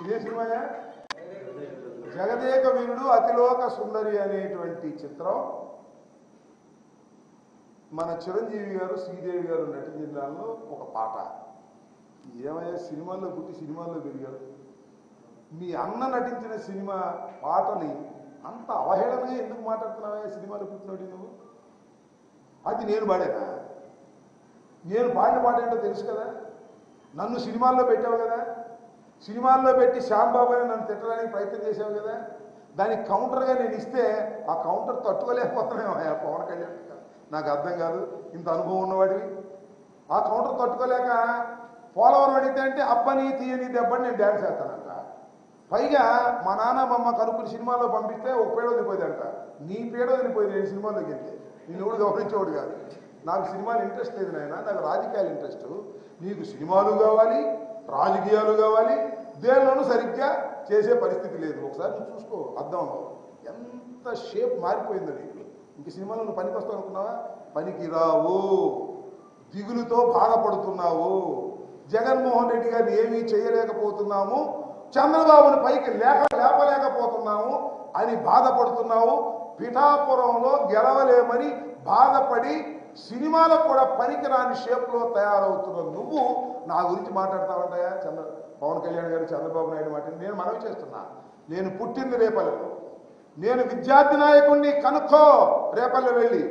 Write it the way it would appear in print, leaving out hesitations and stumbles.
ఇదే సినిమాయా? జగదేక వీరుడు అతిలోక సుందరి అనేటువంటి చిత్రం మన చిరంజీవి గారు శ్రీదేవి గారు నటించిన దానిలో ఒక పాట. ఏమయ్యా, సినిమాల్లో పుట్టి సినిమాల్లో పెరిగారు, మీ అన్న నటించిన సినిమా పాటని అంత అవహేళనగా ఎందుకు మాట్లాడుతున్నావా? సినిమాలో పుట్టినోడి నువ్వు. అది నేను పాడేనా? నేను పాడిన పాట ఏంటో తెలుసు కదా. నన్ను సినిమాల్లో పెట్టావు కదా, సినిమాల్లో పెట్టి శ్యాంబాబు అని నన్ను తిట్టడానికి ప్రయత్నం చేసావు కదా. దానికి కౌంటర్గా నేను ఇస్తే ఆ కౌంటర్ తట్టుకోలేకపోతున్నావు పవన్ కళ్యాణ్. నాకు అర్థం కాదు, ఇంత అనుభవం ఉన్నవాడివి. ఆ కౌంటర్ తట్టుకోలేక పోలవరం అడిగితే అంటే అబ్బని తీయని దెబ్బని నేను డ్యాన్స్ చేస్తానంట. పైగా మా నాన్న మా అమ్మ కనుక్కుని సినిమాలో పంపిస్తే ఒక పేడ వదిలిపోయిందంట. నీ పేడ వదిలిపోయింది నేను సినిమాలోకి వెళ్తే. నేను ఎవడు గమనించేవాడు కాదు. నాకు సినిమాలు ఇంట్రెస్ట్ లేదు నాయన, నాకు రాజకీయాలు ఇంట్రెస్ట్. నీకు సినిమాలు కావాలి, రాజకీయాలు కావాలి, దేనిలోనూ సరిగ్గా చేసే పరిస్థితి లేదు. ఒకసారి నువ్వు చూసుకో అద్దంలో ఎంత షేప్ మారిపోయిందో నీకు. ఇంక సినిమాలో నువ్వు పనికి వస్తావు అనుకున్నావా? పనికి రావు. దిగులుతో బాధపడుతున్నావు. జగన్మోహన్ రెడ్డి గారిని ఏమీ చేయలేకపోతున్నాము, చంద్రబాబుని పైకి లేపలేకపోతున్నాము అని బాధపడుతున్నావు. పిఠాపురంలో గెలవలేమని బాధపడి సినిమాలకు కూడా పనికిరాని షేప్లో తయారవుతున్న నువ్వు నా గురించి మాట్లాడతావంటాయా? పవన్ కళ్యాణ్ గారు చంద్రబాబు నాయుడు మాట నేను మనవి చేస్తున్నా. నేను పుట్టింది రేపల్లెలో. నేను విద్యార్థి నాయకుడిని కనుక్కో రేపల్లె వెళ్ళి.